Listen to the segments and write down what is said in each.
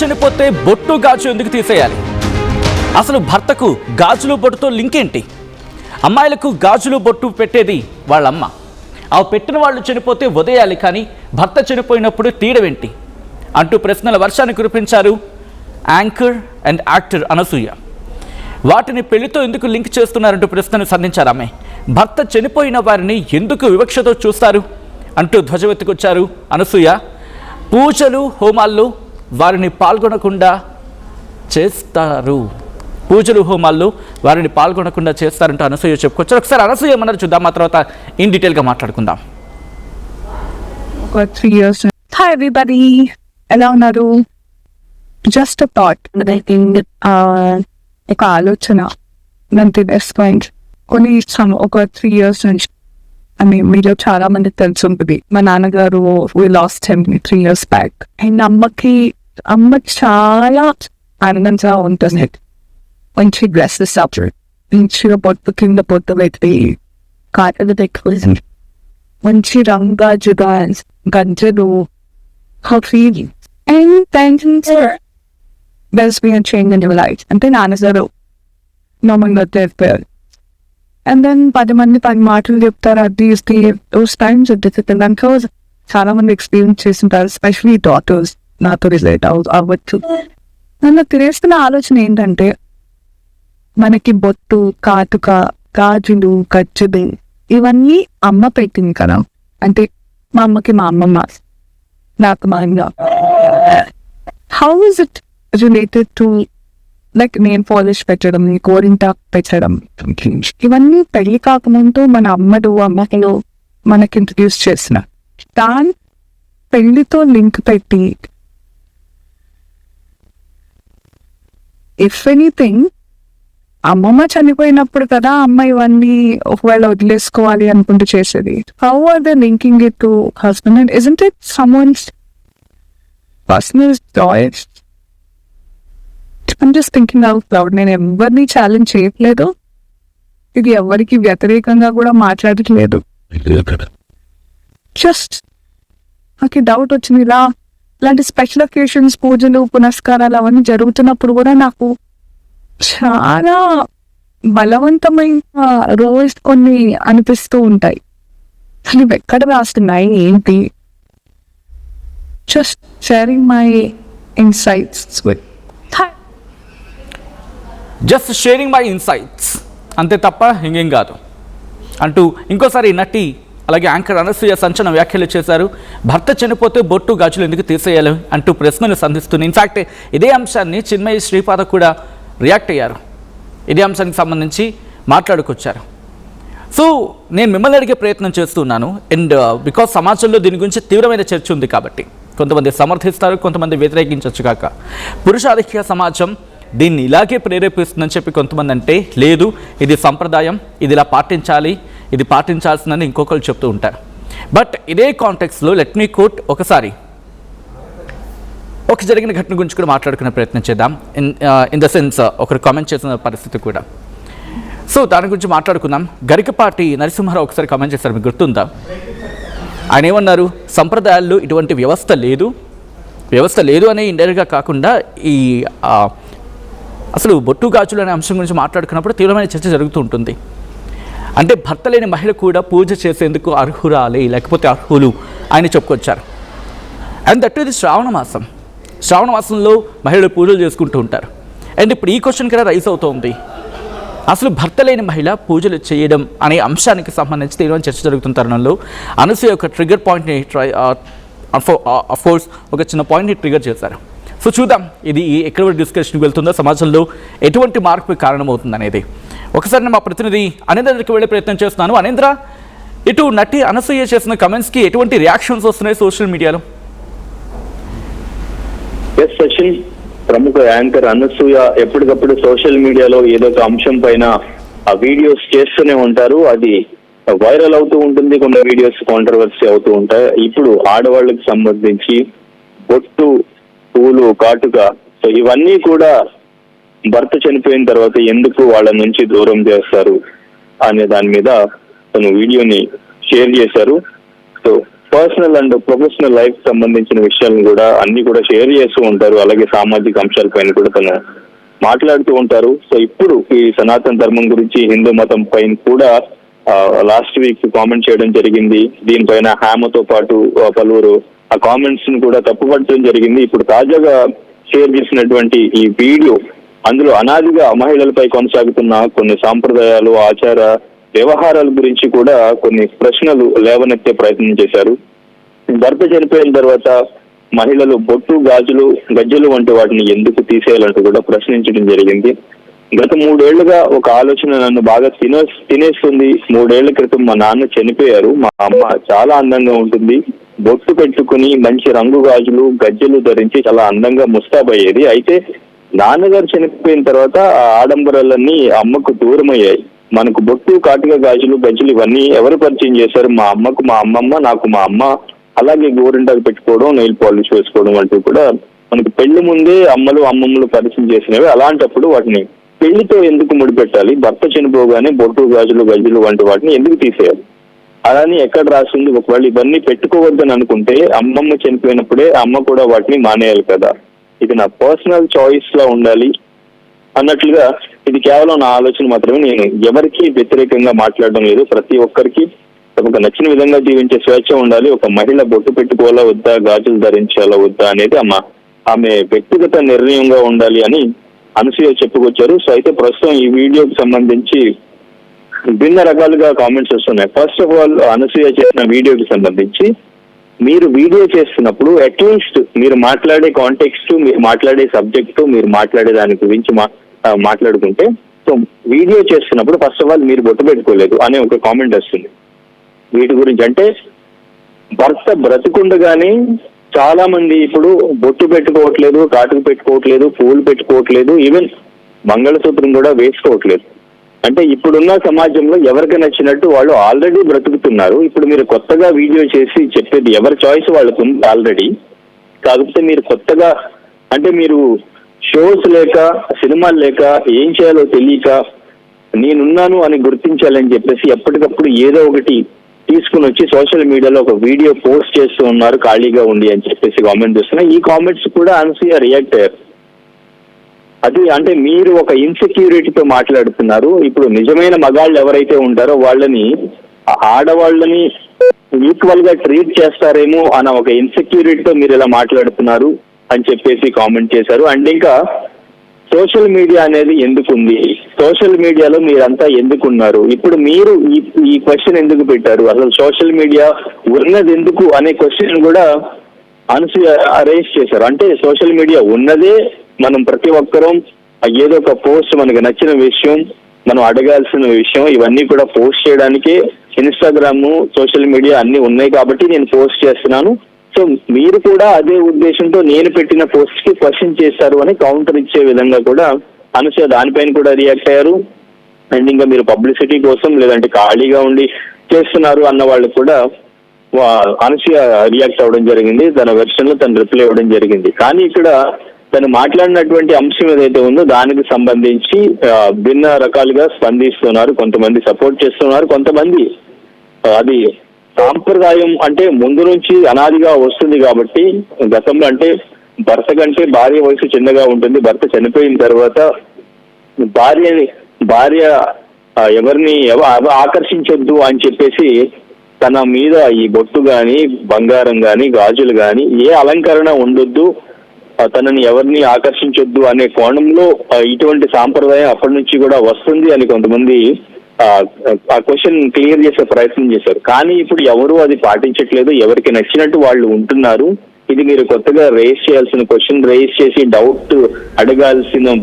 చనిపోతే బొట్టు గాజు ఎందుకు తీసేయాలి? అసలు భర్తకు గాజులు బొట్టుతో లింక్ ఏంటి? అమ్మాయిలకు గాజులు బొట్టు పెట్టేది వాళ్ళమ్మ. ఆ పెట్టిన వాళ్ళు చనిపోతే వదిలేయాలి, కానీ భర్త చనిపోయినప్పుడు తీయడమేంటి అంటూ ప్రశ్నల వర్షాన్ని కురిపించారు యాంకర్ అండ్ యాక్టర్ అనసూయ. వాటిని పెళ్లితో ఎందుకు లింక్ చేస్తున్నారంటూ ప్రశ్నను సంధించారు ఆమె. భర్త చనిపోయిన వారిని ఎందుకు వివక్షతో చూస్తారు అంటూ ధ్వజమెత్తుకొచ్చారు అనసూయ. పూజలు హోమాల్లో వారిని పాల్గొనకుండా చేస్తారు, చేస్తారంటూ అనసూయ చెప్పుకొచ్చారు. ఒకసారి అనసూయ ఏమన్నారు చూద్దాం, ఆ తర్వాత ఇన్ డీటెయిల్గా మాట్లాడుకుందాం. 3 years. Hi everybody, ఎలా ఉన్నారు? జస్ట్ థాట్, ఒక ఆలోచన నన్ను రెస్పాండ్ ఒక 3 years నుంచి. మీలో చాలా మందికి తెలిసి ఉంటుంది, మా నాన్నగారు we lost him 3 years back. And అమ్మ చాలా ఆనందంగా ఉంటుంది. మంచి డ్రెస్సెస్ మంచిగా పొట్టు కింద పొట్టు పెట్టి కాటలు పెట్టుకుని మంచి రంగాజుగా గంజలు feeling and thanks there's been a change in your life. అంటే నాన్నగారు నార్మల్గా చెప్పారు. అండ్ దెన్ 10 మంది 10 మాటలు చెప్తారు. అది those times దాంట్లో చాలా మంది ఎక్స్పీరియన్స్ చేస్తుంటారు, ఎస్పెషలీ డాటర్స్ నాతో రిలేట్ అవ్వచ్చు. నన్ను తిరేస్తున్న ఆలోచన ఏంటంటే, మనకి బొట్టు, కాటుక, గాజులు, గజ్జలు ఇవన్నీ అమ్మ పెట్టింది కదా. అంటే మా అమ్మకి మా అమ్మమ్మ, నాకు మా అమ్మ. How is it related to like nail polish పెట్టడం, గోరింటాకు పెట్టడం, ఇవన్నీ పెళ్లి కాకముందు మన అమ్మలు మనకి ఇంట్రడ్యూస్ చేసిన దాని పెళ్లితో లింక్ పెట్టి, ఇఫ్ ఎనీథింగ్ అమ్మమ్మ చనిపోయినప్పుడు కదా అమ్మ ఇవన్నీ ఒకవేళ వదిలేసుకోవాలి అనుకుంటూ చేసేది. How are they linking it to husband? And isn't it someone's personal choice? I'm just thinking out loud. నేను ఎవరిని ఛాలెంజ్ చేయట్లేదు, ఇది ఎవరికి వ్యతిరేకంగా కూడా మాట్లాడట్లేదు. జస్ట్ నాకు డౌట్ వచ్చింది. ఇలాంటి స్పెషల్ ఒకేషన్స్, పూజలు, పునస్కారాలు అవన్నీ జరుగుతున్నప్పుడు కూడా నాకు చాలా బలవంతమైన రోజు కొన్ని అనిపిస్తూ ఉంటాయి. అసలు ఎక్కడ రాస్తున్నాయి ఏంటి? Just sharing my insights with అంతే తప్ప ఇంకేం కాదు అంటూ ఇంకోసారి నటి అలాగే యాంకర్ అనసూయ సంచలన వ్యాఖ్యలు చేశారు. భర్త చనిపోతే బొట్టు గాజులు ఎందుకు తీసేయాలి అంటూ ప్రశ్నలు సంధిస్తుంది. ఇన్ఫాక్ట్ ఇదే అంశాన్ని చిన్మయి శ్రీపాద కూడా రియాక్ట్ అయ్యారు. ఇదే అంశానికి సంబంధించి మాట్లాడుకొచ్చారు. సో నేను మిమ్మల్ని అడిగే ప్రయత్నం చేస్తున్నాను. అండ్ బికాస్ సమాజంలో దీని గురించి తీవ్రమైన చర్చ ఉంది కాబట్టి కొంతమంది సమర్థిస్తారు, కొంతమంది వ్యతిరేకించవచ్చు కాక. పురుషాధిక్య సమాజం దీన్ని ఇలాగే ప్రేరేపిస్తుందని చెప్పి కొంతమంది అంటే, లేదు ఇది సంప్రదాయం, ఇది ఇలా పాటించాలి, ఇది పాటించాల్సిందని ఇంకొకరు చెప్తూ ఉంటారు. బట్ ఇదే కాంటెక్స్లో లెట్ మీ కోట్ ఒకసారి ఒక జరిగిన ఘటన గురించి కూడా మాట్లాడుకునే ప్రయత్నం చేద్దాం. ఇన్ ద సెన్స్ ఒకరు కామెంట్ చేసిన పరిస్థితి కూడా. సో దాని గురించి మాట్లాడుకుందాం. గరికపాటి నరసింహారావు ఒకసారి కామెంట్ చేశారు, మీకు గుర్తుందా? ఆయన ఏమన్నారు, సంప్రదాయాల్లో ఇటువంటి వ్యవస్థ లేదు అనే ఇండైరెక్ట్గా కాకుండా ఈ అసలు బొట్టు గాజులు అనే అంశం గురించి మాట్లాడుకున్నప్పుడు తీవ్రమైన చర్చ జరుగుతూ ఉంటుంది. అంటే భర్త లేని మహిళ కూడా పూజ చేసేందుకు అర్హురాలే, లేకపోతే అర్హులు ఆయన చెప్పుకొచ్చారు. అండ్ దట్ ఇది శ్రావణ మాసంలో మహిళలు పూజలు చేసుకుంటూ ఉంటారు. అండ్ ఇప్పుడు ఈ క్వశ్చన్ కూడా రైజ్ అవుతుంది, అసలు భర్త లేని మహిళ పూజలు చేయడం అనే అంశానికి సంబంధించి తీవ్రమైన చర్చ జరుగుతున్న తరుణంలో అనసూయ ఒక ట్రిగర్ పాయింట్ని అఫ్కోర్స్ ఒక చిన్న పాయింట్ని ట్రిగర్ చేశారు. సో చూద్దాం ఇది ఎక్కడ వరకు డిస్కషన్కి వెళ్తుందో, సమాజంలో ఎటువంటి మార్పు కారణమవుతుంది అనేది. ఒకసారి మా ప్రతినిధి అనేంద్ర దగ్గరికి వెళ్ళే ప్రయత్నం చేస్తున్నాను. అనేంద్ర, ఇటు నటి అనసూయ చేసిన కమెంట్స్కి ఎటువంటి రియాక్షన్స్ వస్తున్నాయి సోషల్ మీడియాలో? ఎస్ సచిన్, ప్రముఖ యాంకర్ అనసూయ ఎప్పటికప్పుడు సోషల్ మీడియాలో ఏదో ఒక అంశం పైన ఆ వీడియోస్ చేస్తూనే ఉంటారు. అది వైరల్ అవుతూ ఉంటుంది, కొన్ని వీడియోస్ కాంట్రవర్సీ అవుతూ ఉంటాయి. ఇప్పుడు ఆడవాళ్ళకి సంబంధించి బొట్టు, పూలు, కాటుక, సో ఇవన్నీ కూడా భర్త చనిపోయిన తర్వాత ఎందుకు వాళ్ళ నుంచి దూరం చేస్తారు అనే దాని మీద తను వీడియోని షేర్ చేశారు. So personal and professional life సంబంధించిన విషయాలను కూడా అన్ని కూడా షేర్ చేస్తూ ఉంటారు. అలాగే సామాజిక అంశాలపైన కూడా తను మాట్లాడుతూ ఉంటారు. సో ఇప్పుడు ఈ సనాతన ధర్మం గురించి, హిందూ మతం పైన కూడా లాస్ట్ వీక్ కామెంట్ చేయడం జరిగింది. దీనిపైన హ్యామతో పాటు పలువురు ఆ కామెంట్స్ ని కూడా తప్పుపట్టడం జరిగింది. ఇప్పుడు తాజాగా షేర్ చేసినటువంటి ఈ వీడియో, అందులో అనాదిగా మహిళలపై కొనసాగుతున్న కొన్ని సాంప్రదాయాలు, ఆచార వ్యవహారాల గురించి కూడా కొన్ని ప్రశ్నలు లేవనెత్తే ప్రయత్నం చేశారు. భర్త చనిపోయిన తర్వాత మహిళలు బొట్టు, గాజులు, గజ్జలు వంటి వాటిని ఎందుకు తీసేయాలంటూ కూడా ప్రశ్నించడం జరిగింది. గత 3 ఏళ్లుగా ఒక ఆలోచన నన్ను బాగా తినేస్తుంది. 3 ఏళ్ల క్రితం మా నాన్న చనిపోయారు. మా అమ్మ చాలా అందంగా ఉంటుంది. బొట్టు పెట్టుకుని మంచి రంగు గాజులు, గజ్జలు ధరించి చాలా అందంగా ముస్తాబయ్యేది. అయితే నాన్నగారు చనిపోయిన తర్వాత ఆ ఆడంబరాలన్నీ అమ్మకు దూరమయ్యాయి. మనకు బొట్టు, కాటుక, గాజులు, గజ్జలు ఇవన్నీ ఎవరు పరిచయం చేశారు? మా అమ్మకు మా అమ్మమ్మ, నాకు మా అమ్మ. అలాగే గోరింటాకు పెట్టుకోవడం, నెయిల్ పాలిష్ వేసుకోవడం వంటివి కూడా మనకు పెళ్లి ముందే అమ్మలు, అమ్మమ్మలు పరిచయం చేసినవి. అలాంటప్పుడు వాటిని పెళ్లితో ఎందుకు ముడిపెట్టాలి? భర్త చనిపోగానే బొట్టు, గాజులు, గజ్జలు వంటి వాటిని ఎందుకు తీసేయాలి? అలానే ఎక్కడ రాసింది? ఒకవేళ ఇవన్నీ పెట్టుకోవద్దని అనుకుంటే అమ్మమ్మ చనిపోయినప్పుడే అమ్మ కూడా వాటిని మానేయాలి కదా. ఇది నా పర్సనల్ చాయిస్ లా ఉండాలి అన్నట్లుగా, ఇది కేవలం నా ఆలోచన మాత్రమే. నేను ఎవరికి వ్యతిరేకంగా మాట్లాడడం లేదు. ప్రతి ఒక్కరికి తమకు నచ్చిన విధంగా జీవించే స్వేచ్ఛ ఉండాలి. ఒక మహిళ బొట్టు పెట్టుకోవాలా వద్దా, గాజులు ధరించాలా వద్దా అనేది ఆమె వ్యక్తిగత నిర్ణయంగా ఉండాలి అని అనసూయ చెప్పుకొచ్చారు. సో అయితే ప్రస్తుతం ఈ వీడియోకి సంబంధించి భిన్న రకాలుగా కామెంట్స్ వస్తున్నాయి. ఫస్ట్ ఆఫ్ ఆల్, అనసూయ చేసిన వీడియోకి సంబంధించి మీరు వీడియో చేస్తున్నప్పుడు అట్లీస్ట్ మీరు మాట్లాడే కాంటెక్స్ట్, మీరు మాట్లాడే సబ్జెక్టు, మీరు మాట్లాడే దాని గురించి మాట్లాడుకుంటే, సో వీడియో చేస్తున్నప్పుడు ఫస్ట్ ఆఫ్ ఆల్ మీరు బొట్టు పెట్టుకోలేదు అనే ఒక కామెంట్ వస్తుంది. వీటి గురించి అంటే భర్త బ్రతికుండగానే చాలా మంది ఇప్పుడు బొట్టు పెట్టుకోవట్లేదు, కాటుకు పెట్టుకోవట్లేదు, పూలు పెట్టుకోవట్లేదు, ఈవెన్ మంగళసూత్రం కూడా వేసుకోవట్లేదు. అంటే ఇప్పుడున్న సమాజంలో ఎవరికి నచ్చినట్టు వాళ్ళు ఆల్రెడీ బ్రతుకుతున్నారు. ఇప్పుడు మీరు కొత్తగా వీడియో చేసి చెప్పేది ఎవరి చాయిస్ వాళ్ళకు ఉంది ఆల్రెడీ. కాకపోతే మీరు కొత్తగా, అంటే మీరు షోస్ లేక, సినిమాలు లేక, ఏం చేయాలో తెలియక నేనున్నాను అని గుర్తించాలని చెప్పేసి ఎప్పటికప్పుడు ఏదో ఒకటి తీసుకుని వచ్చి సోషల్ మీడియాలో ఒక వీడియో పోస్ట్ చేస్తూ ఉన్నారు ఖాళీగా ఉండి అని చెప్పేసి కామెంట్ చేస్తున్నా. ఈ కామెంట్స్ కూడా అనసూయ రియాక్ట్ అయ్యారు. అది అంటే మీరు ఒక ఇన్సెక్యూరిటీతో మాట్లాడుతున్నారు. ఇప్పుడు నిజమైన మగాళ్ళు ఎవరైతే ఉంటారో వాళ్ళని, ఆడవాళ్ళని ఈక్వల్ గా ట్రీట్ చేస్తారేమో అన్న ఒక ఇన్సెక్యూరిటీతో మీరు ఇలా మాట్లాడుతున్నారు అని చెప్పేసి కామెంట్ చేశారు. అండ్ ఇంకా సోషల్ మీడియా అనేది ఎందుకుంది, సోషల్ మీడియాలో మీరంతా ఎందుకున్నారు, ఇప్పుడు మీరు ఈ క్వశ్చన్ ఎందుకు పెట్టారు, అసలు సోషల్ మీడియా ఉన్నది ఎందుకు అనే క్వశ్చన్ కూడా అనసూయ రేస్ చేశారు. అంటే సోషల్ మీడియా ఉన్నదే మనం ప్రతి ఒక్కరం ఏదో ఒక పోస్ట్, మనకు నచ్చిన విషయం, మనం అడగాల్సిన విషయం, ఇవన్నీ కూడా పోస్ట్ చేయడానికే ఇన్స్టాగ్రామ్, సోషల్ మీడియా అన్ని ఉన్నాయి కాబట్టి నేను పోస్ట్ చేస్తున్నాను. సో మీరు కూడా అదే ఉద్దేశంతో నేను పెట్టిన పోస్ట్ కి క్వశ్చన్ చేశారు అని కౌంటర్ ఇచ్చే విధంగా కూడా అనసూయ దానిపైన కూడా రియాక్ట్ అయ్యారు. అండ్ ఇంకా మీరు పబ్లిసిటీ కోసం లేదంటే ఖాళీగా ఉండి చేస్తున్నారు అన్న వాళ్ళకి కూడా అనసూయ రియాక్ట్ అవ్వడం జరిగింది. తన వెర్షన్ లో తను రిప్లై ఇవ్వడం జరిగింది. కానీ ఇక్కడ తను మాట్లాడినటువంటి అంశం ఏదైతే ఉందో దానికి సంబంధించి భిన్న రకాలుగా స్పందిస్తున్నారు. కొంతమంది సపోర్ట్ చేస్తున్నారు, కొంతమంది అది సాంప్రదాయం అంటే ముందు నుంచి అనాదిగా వస్తుంది కాబట్టి, గతంలో అంటే భర్త కంటే భార్య వయసు చిన్నగా ఉంటుంది. భర్త చనిపోయిన తర్వాత భార్య ఎవరిని ఆకర్షించొద్దు అని చెప్పేసి తన మీద ఈ బొట్టు గాని, బంగారం గాని, గాజులు గాని ఏ అలంకరణ ఉండొద్దు, తనని ఎవరిని ఆకర్షించొద్దు అనే కోణంలో ఇటువంటి సాంప్రదాయం అప్పటి నుంచి కూడా వస్తుంది అని కొంతమంది ఆ క్వశ్చన్ క్లియర్ చేసే ప్రయత్నం చేశారు. కానీ ఇప్పుడు ఎవరు అది పాటించట్లేదు, ఎవరికి నచ్చినట్టు వాళ్ళు ఉంటున్నారు. ఇది మీరు కొత్తగా రేస్ చేయాల్సిన క్వశ్చన్, రేస్ చేసి డౌట్ అడగాల్సిన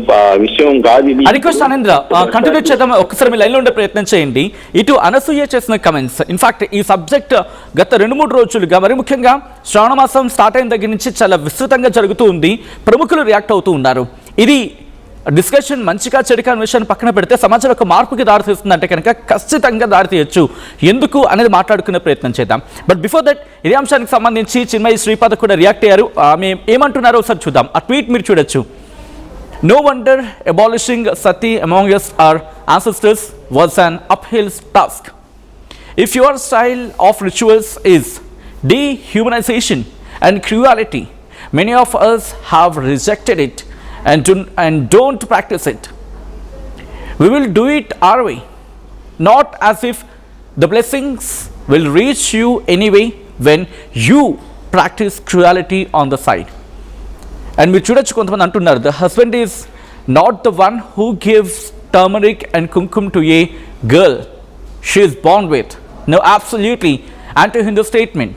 విషయం కాదు ఇది. రిక్వెస్ట్ ఆనంద్ర, కంటిన్యూ చేద్దాం. ఒక్కసారి మీ లైన్లో ఉండే ప్రయత్నం చేయండి. ఇటు అనసూయ చేసిన కమెంట్స్, ఇన్ఫాక్ట్ ఈ సబ్జెక్ట్ గత 2-3 రోజులుగా, మరి ముఖ్యంగా శ్రావణ మాసం స్టార్ట్ అయిన దగ్గర నుంచి చాలా విస్తృతంగా జరుగుతూ ఉంది. ప్రముఖులు రియాక్ట్ అవుతూ ఉన్నారు. ఇది డిస్కషన్ మంచిగా చెడుగా విషయాన్ని పక్కన పెడితే సమాజంలో ఒక మార్పుకి దారితీస్తుందంటే కనుక ఖచ్చితంగా దారితీయచ్చు. ఎందుకు అనేది మాట్లాడుకునే ప్రయత్నం చేద్దాం. బట్ బిఫోర్ దట్, ఇదే అంశానికి సంబంధించి చిన్మయి శ్రీపాద కూడా రియాక్ట్ అయ్యారు. ఆమె ఏమంటున్నారో ఒకసారి చూద్దాం. ఆ ట్వీట్ మీరు చూడొచ్చు. No wonder abolishing sati among us our ancestors was an uphill task. If your style of rituals is dehumanization and cruelty. Many of us have rejected it and don't practice it. We will do it our way, not as if the blessings will reach you anyway when you practice cruelty on the side. And మీరు చూడొచ్చు కొంతమంది అంటున్నారు, the husband is not the one who gives turmeric and kumkum to a girl she is born with. No, absolutely anti-Hindu statement.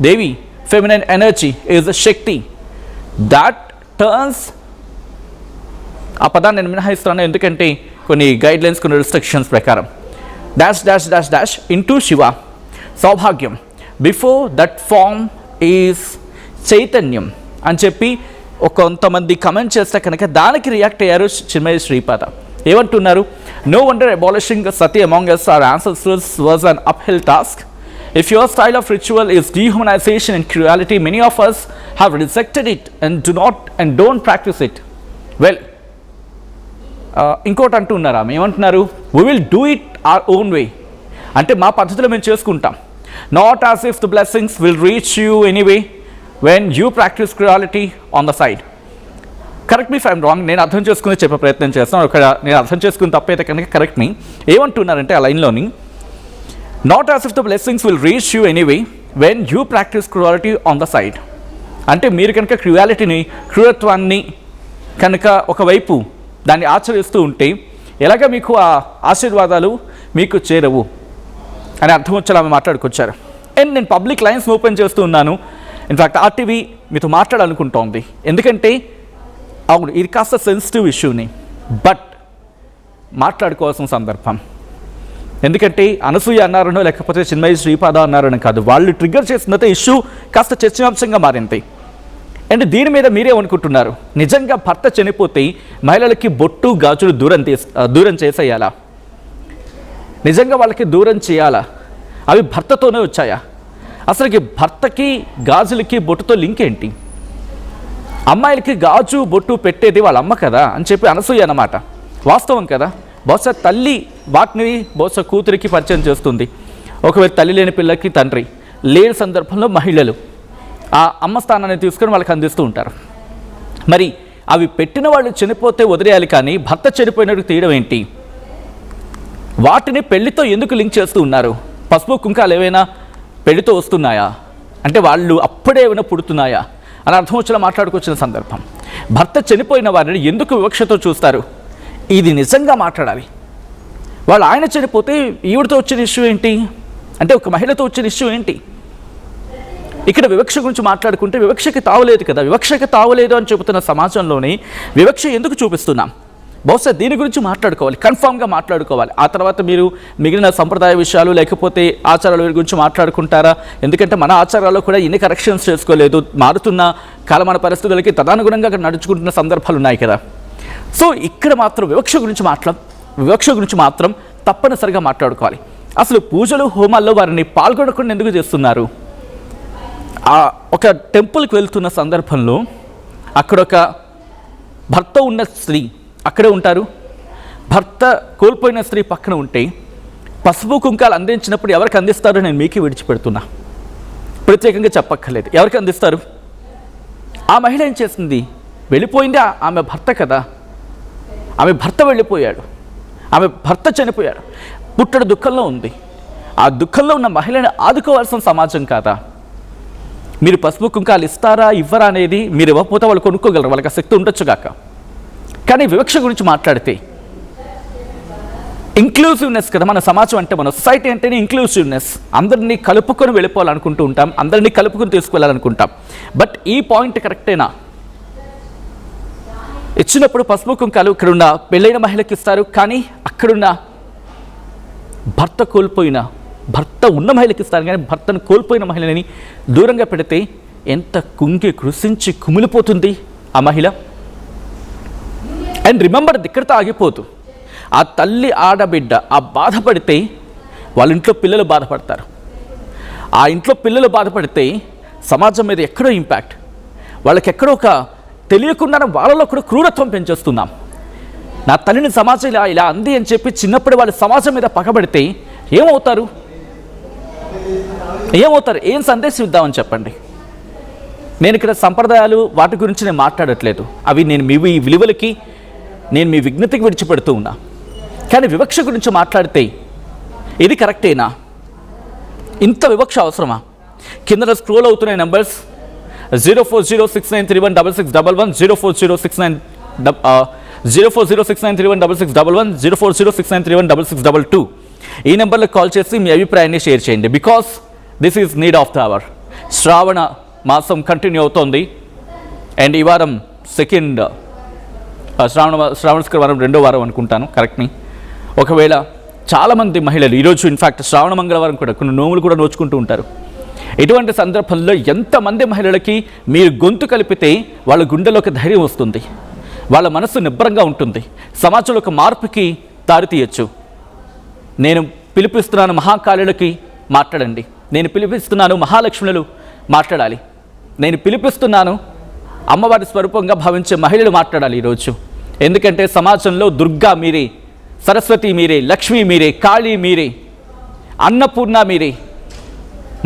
Devi, feminine energy, is a Shakti that turns, ఆ పదాన్ని నేను మినహాయిస్తున్నాను ఎందుకంటే కొన్ని guidelines, కొన్ని restrictions ప్రకారం, dash dash dash dash into Shiva, సౌభాగ్యం, before that form is చైతన్యం అని చెప్పి కొంతమంది కమెంట్ చేస్తే కనుక దానికి రియాక్ట్ అయ్యారు చిన్మయి శ్రీపాద. ఏమంటున్నారు? No wonder abolishing Sati among us our ancestors was an uphill task. If your style of ritual is dehumanization and cruelty, many of us have rejected it and don't practice it. Well, ఇంకోటి అంటున్నారు, ఆమె ఏమంటున్నారు? We will do it our own way. అంటే మా పద్ధతిలో మేము చేసుకుంటాం. Not as if the blessings will reach you anyway when you practice cruelty on the side. Correct me if I'm wrong, నేను అర్థం చేసుకుని చెప్పే ప్రయత్నం చేస్తాను. ఒక నేను అర్థం చేసుకుని తప్పైతే కనుక కరెక్ట్ మీ. ఏమంటున్నారంటే ఆ లైన్లోని, not as if the blessings will reach you anyway when you practice cruelty on the side. అంటే మీరు కనుక క్రూరత్వాన్ని కనుక ఒకవైపు దాన్ని ఆచరిస్తూ ఉంటే ఎలాగ మీకు ఆ ఆశీర్వాదాలు మీకు చేరవు అని అర్థం వచ్చేలా ఆమె మాట్లాడుకొచ్చారు. అండ్ నేను పబ్లిక్ లైన్స్ ఓపెన్ చేస్తూ ఉన్నాను. ఇన్ఫ్యాక్ట్ ఆర్టీవీ మీతో మాట్లాడాలనుకుంటోంది, ఎందుకంటే అవును ఇది కాస్త సెన్సిటివ్ ఇష్యూని, బట్ మాట్లాడుకోవాల్సిన సందర్భం. ఎందుకంటే అనసూయ అన్నారనో లేకపోతే చిన్మయి శ్రీపాద అన్నారని కాదు, వాళ్ళు ట్రిగ్గర్ చేసిన ఇష్యూ కాస్త చర్చాంశంగా మారింది. అండ్ దీని మీద మీరేమనుకుంటున్నారు? నిజంగా భర్త చనిపోతే మహిళలకి బొట్టు గాజులు దూరం చేసేయాలా? నిజంగా వాళ్ళకి దూరం చేయాలా? అవి భర్తతోనే వచ్చాయా? అసలుకి భర్తకి గాజులకి బొట్టుతో లింక్ ఏంటి? అమ్మాయిలకి గాజు బొట్టు పెట్టేది వాళ్ళ అమ్మ కదా అని చెప్పి అనసూయ అన్నమాట. వాస్తవం కదా. బహుశా తల్లి వాటిని బహుశా కూతురికి పరిచయం చేస్తుంది. ఒకవేళ తల్లి లేని పిల్లకి తండ్రి లేని సందర్భంలో మహిళలు ఆ అమ్మ స్థానాన్ని తీసుకొని వాళ్ళకి అందిస్తూ ఉంటారు. మరి అవి పెట్టిన వాళ్ళు చనిపోతే వదిలేయాలి, కానీ భర్త చనిపోయినట్టు తీయడం ఏంటి? వాటిని పెళ్లితో ఎందుకు లింక్ చేస్తూ ఉన్నారు? పసుపు కుంకాలు ఏవైనా పెళ్లితో వస్తున్నాయా? అంటే వాళ్ళు అప్పుడే ఏమైనా పుడుతున్నాయా అని అర్థం వచ్చేలా మాట్లాడుకొచ్చిన సందర్భం. భర్త చనిపోయిన వారిని ఎందుకు వివక్షతో చూస్తారు? ఇది నిజంగా మాట్లాడాలి. వాళ్ళు ఆయన చనిపోతే ఈవిడతో వచ్చిన ఇష్యూ ఏంటి? అంటే ఒక మహిళతో వచ్చిన ఇష్యూ ఏంటి? ఇక్కడ వివక్ష గురించి మాట్లాడుకుంటే వివక్షకి తావలేదు కదా. వివక్షకి తావలేదు అని చెబుతున్న సమాజంలోనే వివక్ష ఎందుకు చూపిస్తున్నాం? బహుశా దీని గురించి మాట్లాడుకోవాలి, కన్ఫామ్గా మాట్లాడుకోవాలి. ఆ తర్వాత మీరు మిగిలిన సంప్రదాయ విషయాలు లేకపోతే ఆచారాల గురించి మాట్లాడుకుంటారా? ఎందుకంటే మన ఆచారాల్లో కూడా ఎన్ని కరెక్షన్స్ చేసుకోలేదు, మారుతున్న కాలమాన పరిస్థితులకి తదనుగుణంగా నడుచుకుంటున్న సందర్భాలు ఉన్నాయి కదా. సో ఇక్కడ మాత్రం వివక్ష గురించి మాత్రం తప్పనిసరిగా మాట్లాడుకోవాలి. అసలు పూజలు హోమాల్లో వారిని పాల్గొనకుండా ఎందుకు చేస్తున్నారు? ఒక టెంపుల్కి వెళ్తున్న సందర్భంలో అక్కడ ఒక భర్త ఉన్న స్త్రీ అక్కడే ఉంటారు, భర్త కోల్పోయిన స్త్రీ పక్కన ఉంటే పసుపు కుంకాలు అందించినప్పుడు ఎవరికి అందిస్తారో నేను మీకు విడిచిపెడుతున్నా, ప్రత్యేకంగా చెప్పక్కర్లేదు. ఎవరికి అందిస్తారు? ఆ మహిళ ఏం చేసింది? వెళ్ళిపోయింది. ఆమె భర్త కదా, ఆమె భర్త వెళ్ళిపోయాడు, ఆమె భర్త చనిపోయాడు, పుట్టడు దుఃఖంలో ఉంది. ఆ దుఃఖంలో ఉన్న మహిళని ఆదుకోవాల్సిన సమాజం కాదా? మీరు పసుపు కుంకాలు ఇస్తారా ఇవ్వరా అనేది మీరు ఇవ్వకపోతే వాళ్ళు కొనుక్కోగలరు, వాళ్ళకి ఆ శక్తి ఉండొచ్చు కాక. కానీ వివక్ష గురించి మాట్లాడితే ఇంక్లూసివ్నెస్ కదా మన సమాజం అంటే, మన సొసైటీ అంటేనే ఇంక్లూసివ్నెస్. అందరినీ కలుపుకొని వెళ్ళిపోవాలనుకుంటూ ఉంటాం, అందరినీ కలుపుకొని తీసుకువెళ్ళాలనుకుంటాం. బట్ ఈ పాయింట్ కరెక్టేనా? ఇచ్చినప్పుడు పసుపు కుంకాలు ఇక్కడున్న పెళ్ళైన మహిళకి ఇస్తారు, కానీ అక్కడున్న భర్త ఉన్న మహిళకి ఇస్తారు, కానీ భర్తను కోల్పోయిన మహిళని దూరంగా పెడితే ఎంత కృషించి కుమిలిపోతుంది ఆ మహిళ. అండ్ రిమెంబర్, ఇక్కడితో ఆగిపోతూ ఆ తల్లి ఆడబిడ్డ ఆ బాధపడితే వాళ్ళ ఇంట్లో పిల్లలు బాధపడతారు. ఆ ఇంట్లో పిల్లలు బాధపడితే సమాజం మీద ఎక్కడో ఇంపాక్ట్, వాళ్ళకి ఎక్కడో ఒక తెలియకుండానే వాళ్ళలో కూడా క్రూరత్వం పెంచేస్తున్నాం. నా తల్లిని సమాజం ఇలా అంది అని చెప్పి చిన్నప్పుడు వాళ్ళు సమాజం మీద పగబడితే ఏమవుతారు? ఏమవుతారు? ఏం సందేశం ఇద్దామని చెప్పండి. నేను ఇక్కడ సంప్రదాయాలు వాటి గురించి నేను మాట్లాడట్లేదు. అవి నేను మీ విలువలకి, నేను మీ విజ్ఞతకి విడిచిపెడుతూ ఉన్నా. కానీ వివక్ష గురించి మాట్లాడితే ఇది కరెక్టేనా? ఇంత వివక్ష అవసరమా? కింద స్క్రోల్ అవుతున్నాయి నెంబర్స్ 0406931661 0406931611 0406931662 ఈ నెంబర్లకు కాల్ చేసి మీ అభిప్రాయాన్ని షేర్ చేయండి. Because this is need of the hour. Shravana మాసం కంటిన్యూ అవుతోంది. అండ్ ఈ వారం సెకండ్ శ్రావణ శుక్రవారం 2వ వారం అనుకుంటాను, కరెక్ట్ని. ఒకవేళ చాలామంది మహిళలు ఈరోజు ఇన్ఫ్యాక్ట్ శ్రావణ మంగళవారం కూడా కొన్ని నోములు కూడా నోచుకుంటూ ఉంటారు. ఇటువంటి సందర్భంలో ఎంతమంది మహిళలకి మీరు గొంతు కలిపితే వాళ్ళ గుండెలోకి ధైర్యం వస్తుంది, వాళ్ళ మనసు నిబ్బరంగా ఉంటుంది, సమాజంలో ఒక మార్పుకి దారితీయచ్చు. నేను పిలిపిస్తున్నాను మహాకాళులకి మాట్లాడండి, నేను పిలిపిస్తున్నాను మహాలక్ష్ములు మాట్లాడాలి, నేను పిలిపిస్తున్నాను అమ్మవారి స్వరూపంగా భావించే మహిళలు మాట్లాడాలి ఈరోజు. ఎందుకంటే సమాజంలో దుర్గా మీరే, సరస్వతి మీరే, లక్ష్మి మీరే, కాళీ మీరే, అన్నపూర్ణ మీరే,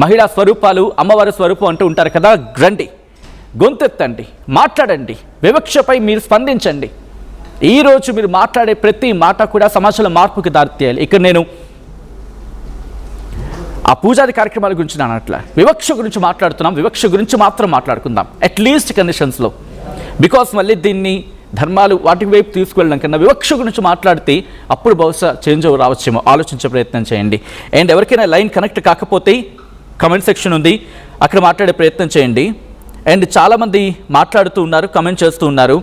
మహిళా స్వరూపాలు అమ్మవారి స్వరూపం అంటూ ఉంటారు కదా. రండి, గొంతెత్తండి, మాట్లాడండి, వివక్షపై మీరు స్పందించండి. ఈరోజు మీరు మాట్లాడే ప్రతి మాట కూడా సమాజంలో మార్పుకి దారితీయాలి. ఇక్కడ నేను ఆ పూజాది కార్యక్రమాల గురించి నేను అట్లా వివక్ష గురించి మాట్లాడుతున్నాం. వివక్ష గురించి మాత్రం మాట్లాడుకుందాం అట్లీస్ట్ కండిషన్స్లో. బికాస్ మళ్ళీ దీన్ని ధర్మాలు వాటి వైపు తీసుకువెళ్ళడం కన్నా వివక్ష గురించి మాట్లాడితే అప్పుడు బహుశా చేంజ్ రావచ్చేమో. ఆలోచించే ప్రయత్నం చేయండి. అండ్ ఎవరికైనా లైన్ కనెక్ట్ కాకపోతే కమెంట్ సెక్షన్ ఉంది, అక్కడ మాట్లాడే ప్రయత్నం చేయండి. అండ్ చాలామంది మాట్లాడుతూ ఉన్నారు, కమెంట్ చేస్తూ ఉన్నారు.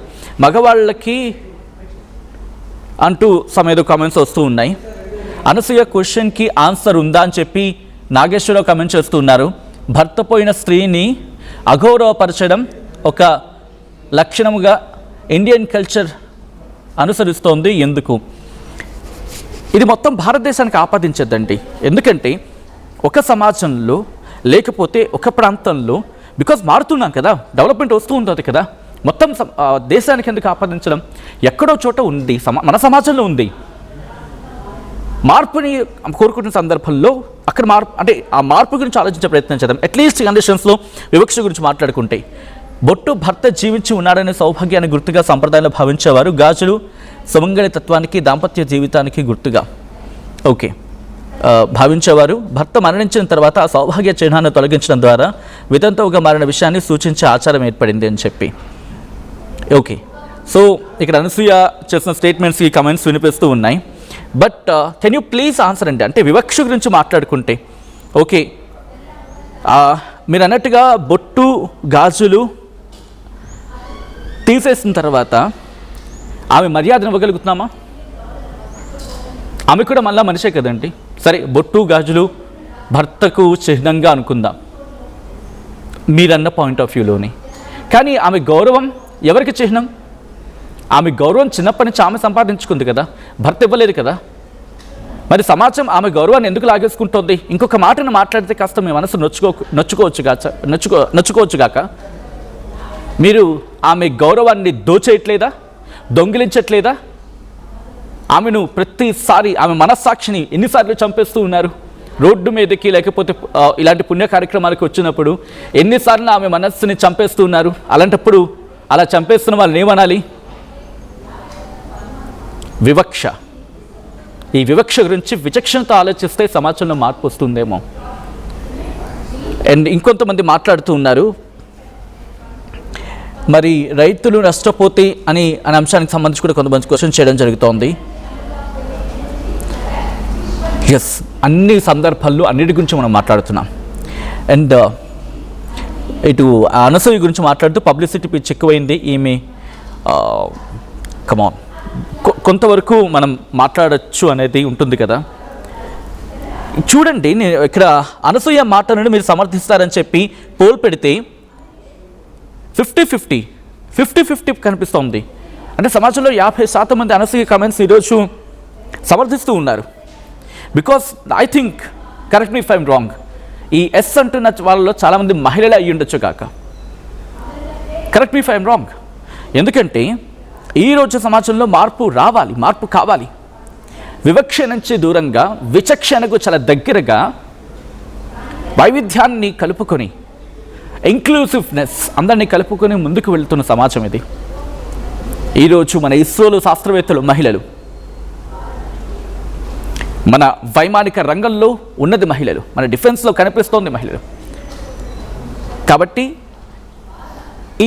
మగవాళ్ళకి అంటూ ఏదో కమెంట్స్ వస్తూ ఉన్నాయి. అనసూయ క్వశ్చన్కి ఆన్సర్ ఉందా అని చెప్పి నాగేశ్వరరావు కమెంట్ చేస్తూ ఉన్నారు. భర్త పోయిన స్త్రీని అగౌరవపరచడం ఒక లక్షణముగా ఇండియన్ కల్చర్ అనుసరిస్తోంది ఎందుకు? ఇది మొత్తం భారతదేశానికి ఆపాదించద్దండి. ఎందుకంటే ఒక సమాజంలో లేకపోతే ఒక ప్రాంతంలో, బికాజ్ మారుతున్నాం కదా, డెవలప్మెంట్ వస్తూ ఉంటుంది కదా, మొత్తం దేశానికి ఎందుకు ఆపాదించడం? ఎక్కడో చోట ఉంది, మన సమాజంలో ఉంది. మార్పుని కోరుకుంటున్న సందర్భంలో అక్కడ మార్పు, అంటే ఆ మార్పు గురించి ఆలోచించే ప్రయత్నం చేద్దాం. అట్లీస్ట్ కండిషన్స్లో వివక్ష గురించి మాట్లాడుకుంటే, బొట్టు భర్త జీవించి ఉన్నాడనే సౌభాగ్యాన్ని గుర్తుగా సంప్రదాయంలో భావించేవారు. గాజులు సుమంగళి తత్వానికి, దాంపత్య జీవితానికి గుర్తుగా భావించేవారు. భర్త మరణించిన తర్వాత ఆ సౌభాగ్య చిహ్నాన్ని తొలగించడం ద్వారా వితంతువుగా మారిన విషయాన్ని సూచించే ఆచారం ఏర్పడింది అని చెప్పి. సో ఇక్కడ అనసూయ చేసిన స్టేట్మెంట్స్, ఈ కమెంట్స్ వినిపిస్తూ ఉన్నాయి. But can you please answer అండి. అంటే వివక్ష గురించి మాట్లాడుకుంటే మీరు అన్నట్టుగా బొట్టు గాజులు తీసేసిన తర్వాత ఆమె మర్యాదను ఇవ్వగలుగుతున్నామా? ఆమె కూడా మళ్ళా మనిషే కదండి. సరే, బొట్టు గాజులు భర్తకు చిహ్నంగా అనుకుందాం మీరన్న పాయింట్ ఆఫ్ వ్యూలోని. కానీ ఆమె గౌరవం ఎవరికి చిహ్నం? ఆమె గౌరవం చిన్నప్పటి నుంచి ఆమె సంపాదించుకుంది కదా, భర్త ఇవ్వలేదు కదా. మరి సమాజం ఆమె గౌరవాన్ని ఎందుకు లాగేసుకుంటుంది? ఇంకొక మాటను మాట్లాడితే కాస్త మీ మనసు నొచ్చుకోవచ్చుగాక. మీరు ఆమె గౌరవాన్ని దోచేయట్లేదా, దొంగిలించట్లేదా? ఆమెను ప్రతిసారి ఆమె మనస్సాక్షిని ఎన్నిసార్లు చంపేస్తూ ఉన్నారు? రోడ్డు మీదకి లేకపోతే ఇలాంటి పుణ్య కార్యక్రమాలకు వచ్చినప్పుడు ఎన్నిసార్లు ఆమె మనస్సుని చంపేస్తూ ఉన్నారు? అలాంటప్పుడు అలా చంపేస్తున్న వాళ్ళని ఏమనాలి? వివక్ష. ఈ వివక్ష గురించి విచక్షణతో ఆలోచిస్తే సమాజంలో మార్పు వస్తుందేమో. అండ్ ఇంకొంతమంది మాట్లాడుతూ ఉన్నారు, మరి రైతులు నష్టపోతే అనే అంశానికి సంబంధించి కూడా కొంతమంది క్వశ్చన్ చేయడం జరుగుతోంది. ఎస్, అన్ని సందర్భాల్లో అన్నిటి గురించి మనం మాట్లాడుతున్నాం. అండ్ ఇటు అనసూయ గురించి మాట్లాడుతూ పబ్లిసిటీ పిచ్ ఎక్కువైంది, ఈమె కమాన్ కొంతవరకు మనం మాట్లాడచ్చు అనేది ఉంటుంది కదా. చూడండి, నేను ఇక్కడ అనసూయ మాటలను మీరు సమర్థిస్తారని చెప్పి పోల్ పెడితే 50-50 కనిపిస్తోంది. అంటే సమాజంలో 50% మంది అనసూయ కమెంట్స్ ఈరోజు సమర్థిస్తూ ఉన్నారు. Because I think, correct me if I'm wrong, ఈ ఎస్ అంటున్న వాళ్ళలో చాలామంది మహిళలే అయ్యి ఉండొచ్చు కాక. Correct me if I'm wrong. ఎందుకంటే ఈరోజు సమాజంలో మార్పు రావాలి, మార్పు కావాలి. వివక్ష నుంచి దూరంగా విచక్షణకు చాలా దగ్గరగా వైవిధ్యాన్ని కలుపుకొని, ఇంక్లూసివ్నెస్, అందరినీ కలుపుకొని ముందుకు వెళ్తున్న సమాజం ఇది. ఈరోజు మన ఇస్రోలో శాస్త్రవేత్తలు మహిళలు, మన వైమానిక రంగంలో ఉన్నది మహిళలు, మన డిఫెన్స్లో కనిపిస్తోంది మహిళలు. కాబట్టి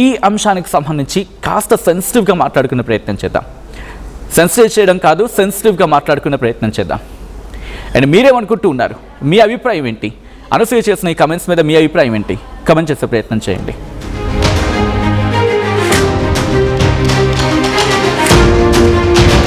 ఈ అంశానికి సంబంధించి కాస్త సెన్సిటివ్గా మాట్లాడుకునే ప్రయత్నం చేద్దాం. సెన్సిటివ్ చేయడం కాదు, సెన్సిటివ్గా మాట్లాడుకునే ప్రయత్నం చేద్దాం. అండ్ మీరేమనుకుంటూ ఉన్నారు? మీ అభిప్రాయం ఏంటి? అనసూయ చేసిన ఈ కమెంట్స్ మీద మీ అభిప్రాయం ఏంటి? కమెంట్ చేసే ప్రయత్నం చేయండి.